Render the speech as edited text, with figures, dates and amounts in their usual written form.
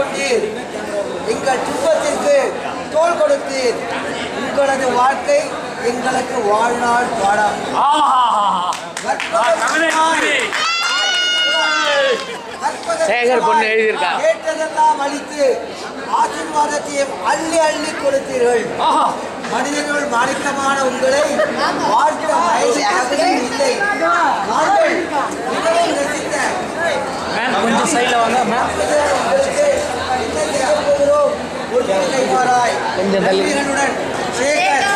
கொண்டீர், எங்கள் துன்பத்திற்கு தோள் கொடுத்தீர். உங்களது வாழ்க்கை எங்களுக்கு வாழ்நாள் பாடம். சேகர் பொண்ணு எழுதியிருக்கா. கேட்டதெல்லாம் அளித்து ஆசீர்வாதத்தையும் அள்ளி அள்ளி கொடுத்தீர்கள். மனிதர்கள் மாணிக்கமான உங்களை வாழ்த்த வயது இல்லை. நாங்கள் மிகவும் ரசித்த கொஞ்சம் சைடில் வாங்க. உங்களுக்கு என்ன செய்ய போகிறோம்? ஒரு கைமாறாய் கொஞ்சம் தள்ளி சேகர்